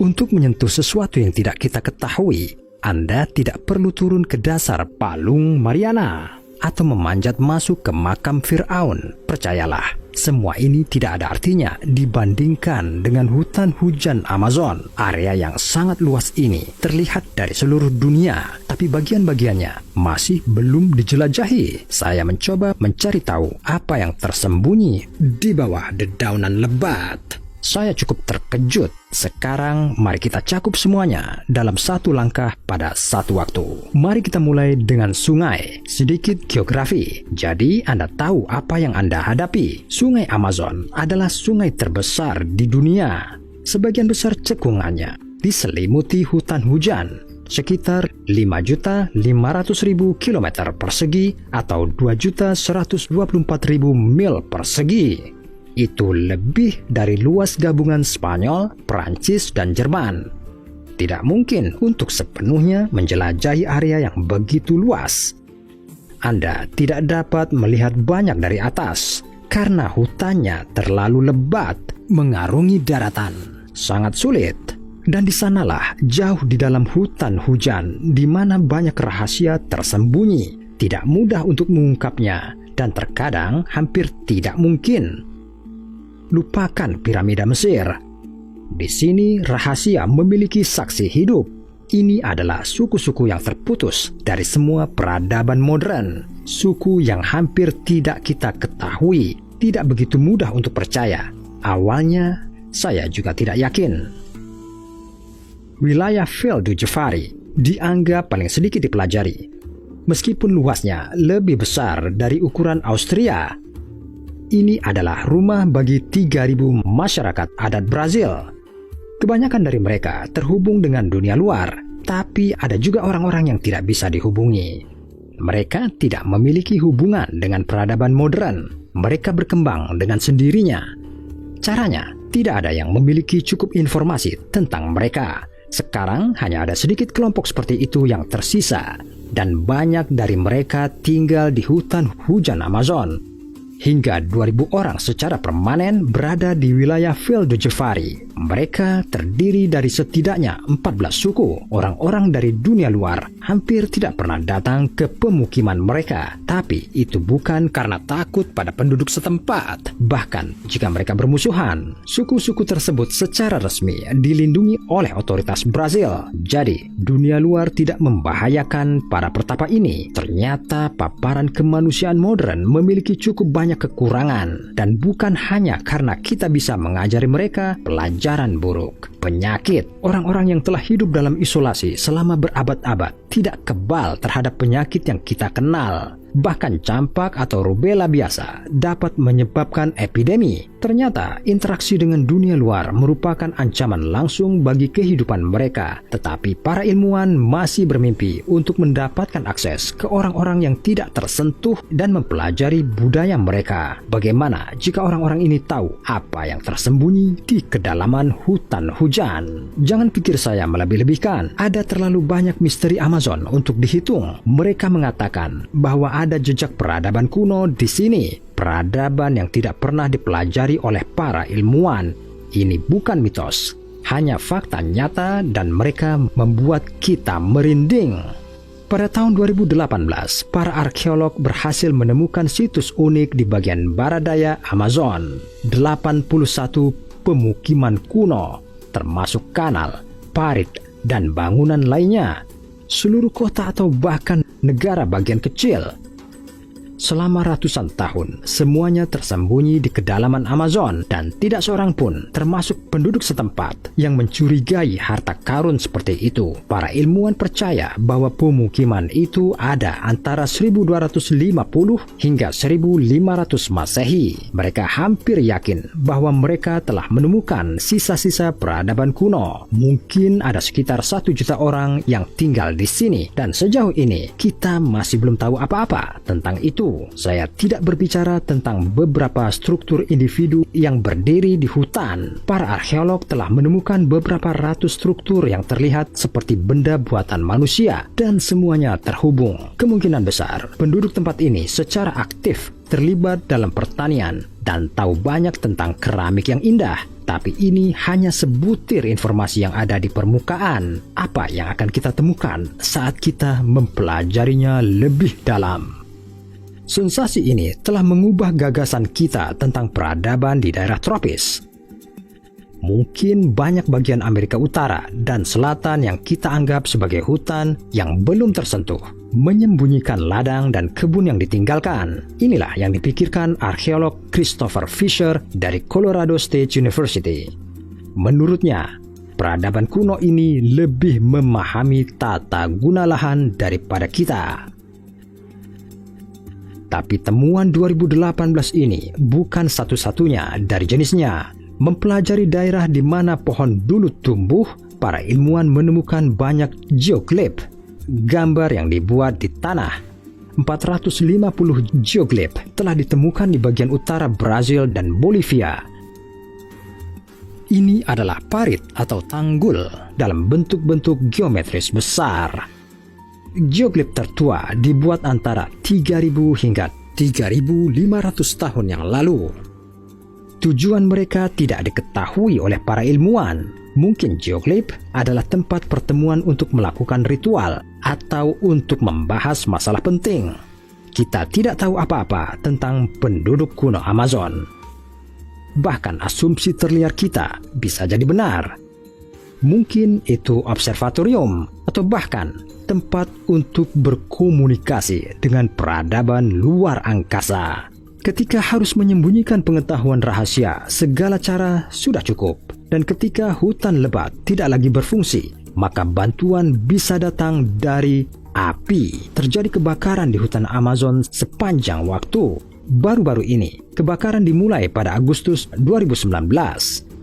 Untuk menyentuh sesuatu yang tidak kita ketahui, Anda tidak perlu turun ke dasar Palung Mariana atau memanjat masuk ke makam Fir'aun. Percayalah, semua ini tidak ada artinya dibandingkan dengan hutan hujan Amazon. Area yang sangat luas ini terlihat dari seluruh dunia, tapi bagian-bagiannya masih belum dijelajahi. Saya mencoba mencari tahu apa yang tersembunyi di bawah dedaunan lebat. Saya cukup terkejut. Sekarang mari kita cakup semuanya dalam satu langkah pada satu waktu. Mari kita mulai dengan sungai. Sedikit geografi. Jadi Anda tahu apa yang Anda hadapi. Sungai Amazon adalah sungai terbesar di dunia. Sebagian besar cekungannya diselimuti hutan hujan. Sekitar 5.500.000 km persegi atau 2.124.000 mil persegi. Itu lebih dari luas gabungan Spanyol, Prancis, dan Jerman. Tidak mungkin untuk sepenuhnya menjelajahi area yang begitu luas. Anda tidak dapat melihat banyak dari atas karena hutannya terlalu lebat mengarungi daratan. Sangat sulit. Dan di sanalah jauh di dalam hutan hujan di mana banyak rahasia tersembunyi. Tidak mudah untuk mengungkapnya dan terkadang hampir tidak mungkin. Lupakan piramida Mesir. Di sini rahasia memiliki saksi hidup. Ini adalah suku-suku yang terputus dari semua peradaban modern. Suku yang hampir tidak kita ketahui, tidak begitu mudah untuk percaya. Awalnya, saya juga tidak yakin. Wilayah Val du Jafari dianggap paling sedikit dipelajari. Meskipun luasnya lebih besar dari ukuran Austria, ini adalah rumah bagi 3.000 masyarakat adat Brazil. Kebanyakan dari mereka terhubung dengan dunia luar, tapi ada juga orang-orang yang tidak bisa dihubungi. Mereka tidak memiliki hubungan dengan peradaban modern. Mereka berkembang dengan sendirinya. Caranya, tidak ada yang memiliki cukup informasi tentang mereka. Sekarang hanya ada sedikit kelompok seperti itu yang tersisa, dan banyak dari mereka tinggal di hutan hujan Amazon. Hingga 2.000 orang secara permanen berada di wilayah Val du Jafari. Mereka terdiri dari setidaknya 14 suku. Orang-orang dari dunia luar hampir tidak pernah datang ke pemukiman mereka. Tapi itu bukan karena takut pada penduduk setempat. Bahkan jika mereka bermusuhan, suku-suku tersebut secara resmi dilindungi oleh otoritas Brazil. Jadi, dunia luar tidak membahayakan para pertapa ini. Ternyata paparan kemanusiaan modern memiliki cukup banyak kekurangan, dan bukan hanya karena kita bisa mengajari mereka pelajaran buruk. Penyakit, orang-orang yang telah hidup dalam isolasi selama berabad-abad tidak kebal terhadap penyakit yang kita kenal. Bahkan campak atau rubella biasa dapat menyebabkan epidemi. Ternyata interaksi dengan dunia luar merupakan ancaman langsung bagi kehidupan mereka. Tetapi para ilmuwan masih bermimpi untuk mendapatkan akses ke orang-orang yang tidak tersentuh dan mempelajari budaya mereka. Bagaimana jika orang-orang ini tahu apa yang tersembunyi di kedalaman hutan hujan? Jangan pikir saya melebih-lebihkan. Ada terlalu banyak misteri Amazon untuk dihitung. Mereka mengatakan bahwa ada jejak peradaban kuno di sini, peradaban yang tidak pernah dipelajari oleh para ilmuwan. Ini bukan mitos, hanya fakta nyata, dan mereka membuat kita merinding. Pada tahun 2018, para arkeolog berhasil menemukan situs unik di bagian barat daya Amazon. 81 pemukiman kuno, termasuk kanal, parit, dan bangunan lainnya. Seluruh kota atau bahkan negara bagian kecil. Selama ratusan tahun, semuanya tersembunyi di kedalaman Amazon, dan tidak seorang pun, termasuk penduduk setempat, yang mencurigai harta karun seperti itu. Para ilmuwan percaya bahwa pemukiman itu ada antara 1250 hingga 1500 Masehi. Mereka hampir yakin bahwa mereka telah menemukan sisa-sisa peradaban kuno. Mungkin ada sekitar 1 juta orang yang tinggal di sini, dan sejauh ini kita masih belum tahu apa-apa tentang itu. Saya tidak berbicara tentang beberapa struktur individu yang berdiri di hutan. Para arkeolog telah menemukan beberapa ratus struktur yang terlihat seperti benda buatan manusia, dan semuanya terhubung. Kemungkinan besar penduduk tempat ini secara aktif terlibat dalam pertanian dan tahu banyak tentang keramik yang indah. Tapi ini hanya sebutir informasi yang ada di permukaan. Apa yang akan kita temukan saat kita mempelajarinya lebih dalam? Sensasi ini telah mengubah gagasan kita tentang peradaban di daerah tropis. Mungkin banyak bagian Amerika Utara dan Selatan yang kita anggap sebagai hutan yang belum tersentuh, menyembunyikan ladang dan kebun yang ditinggalkan. Inilah yang dipikirkan arkeolog Christopher Fisher dari Colorado State University. Menurutnya, peradaban kuno ini lebih memahami tata guna lahan daripada kita. Tapi temuan 2018 ini bukan satu-satunya dari jenisnya. Mempelajari daerah di mana pohon dulu tumbuh, para ilmuwan menemukan banyak geoglif, gambar yang dibuat di tanah. 450 geoglif telah ditemukan di bagian utara Brazil dan Bolivia. Ini adalah parit atau tanggul dalam bentuk-bentuk geometris besar. Geoglif tertua dibuat antara 3.000 hingga 3.500 tahun yang lalu. Tujuan mereka tidak diketahui oleh para ilmuwan. Mungkin geoglif adalah tempat pertemuan untuk melakukan ritual atau untuk membahas masalah penting. Kita tidak tahu apa-apa tentang penduduk kuno Amazon. Bahkan asumsi terliar kita bisa jadi benar. Mungkin itu observatorium atau bahkan tempat untuk berkomunikasi dengan peradaban luar angkasa. Ketika harus menyembunyikan pengetahuan rahasia, segala cara sudah cukup. Dan ketika hutan lebat tidak lagi berfungsi, maka bantuan bisa datang dari api. Terjadi kebakaran di hutan Amazon sepanjang waktu. Baru-baru ini, kebakaran dimulai pada Agustus 2019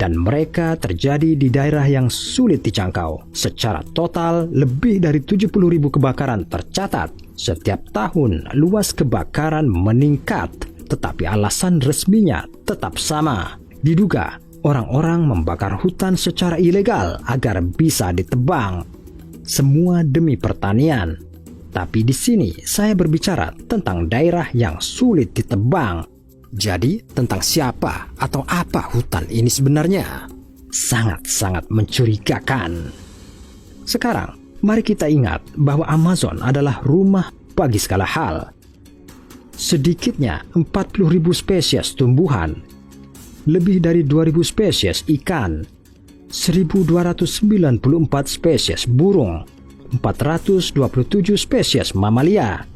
dan mereka terjadi di daerah yang sulit dijangkau. Secara total, lebih dari 70.000 kebakaran tercatat. Setiap tahun, luas kebakaran meningkat. Tetapi alasan resminya tetap sama. Diduga orang-orang membakar hutan secara ilegal agar bisa ditebang. Semua demi pertanian. Tapi di sini saya berbicara tentang daerah yang sulit ditebang. Jadi tentang siapa atau apa hutan ini sebenarnya? Sangat-sangat mencurigakan. Sekarang, mari kita ingat bahwa Amazon adalah rumah bagi segala hal. Sedikitnya 40.000 spesies tumbuhan, lebih dari 2.000 spesies ikan, 1.294 spesies burung, 427 spesies mamalia.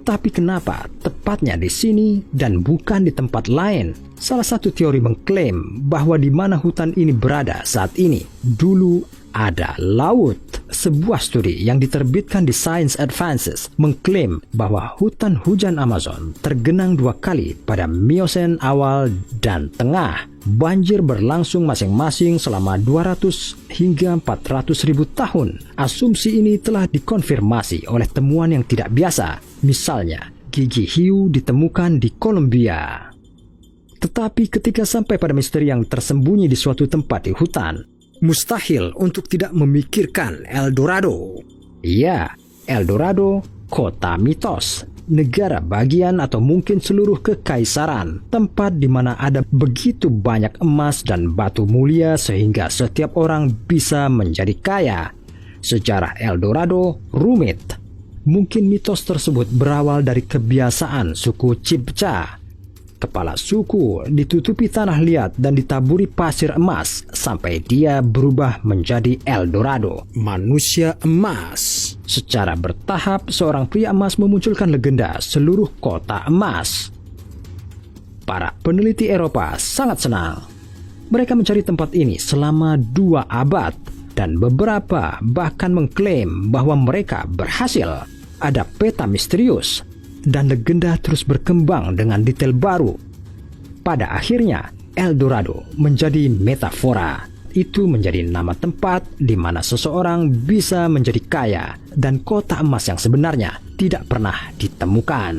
Tapi kenapa tepatnya di sini dan bukan di tempat lain? Salah satu teori mengklaim bahwa di mana hutan ini berada saat ini, dulu ada laut. Sebuah studi yang diterbitkan di Science Advances mengklaim bahwa hutan hujan Amazon tergenang 2 kali pada Miocene awal dan tengah. Banjir berlangsung masing-masing selama 200 hingga 400.000 tahun. Asumsi ini telah dikonfirmasi oleh temuan yang tidak biasa. Misalnya, gigi hiu ditemukan di Kolombia. Tetapi ketika sampai pada misteri yang tersembunyi di suatu tempat di hutan, mustahil untuk tidak memikirkan El Dorado. Iya, El Dorado, kota mitos, negara bagian atau mungkin seluruh kekaisaran, tempat di mana ada begitu banyak emas dan batu mulia sehingga setiap orang bisa menjadi kaya. Sejarah El Dorado rumit. Mungkin mitos tersebut berawal dari kebiasaan suku Chibcha. Kepala suku ditutupi tanah liat dan ditaburi pasir emas sampai dia berubah menjadi El Dorado, manusia emas. Secara bertahap, seorang pria emas memunculkan legenda seluruh kota emas. Para peneliti Eropa sangat senang. Mereka mencari tempat ini selama 2 abad dan beberapa bahkan mengklaim bahwa mereka berhasil. Ada peta misterius dan legenda terus berkembang dengan detail baru. Pada akhirnya, El Dorado menjadi metafora. Itu menjadi nama tempat di mana seseorang bisa menjadi kaya dan kota emas yang sebenarnya tidak pernah ditemukan.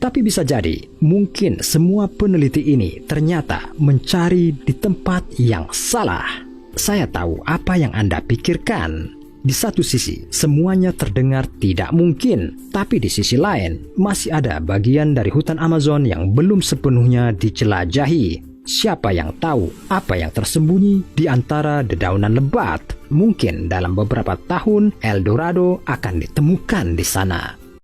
Tapi bisa jadi, mungkin semua peneliti ini ternyata mencari di tempat yang salah. Saya tahu apa yang Anda pikirkan. Di satu sisi, semuanya terdengar tidak mungkin, tapi di sisi lain, masih ada bagian dari hutan Amazon yang belum sepenuhnya dijelajahi. Siapa yang tahu apa yang tersembunyi di antara dedaunan lebat? Mungkin dalam beberapa tahun El Dorado akan ditemukan di sana.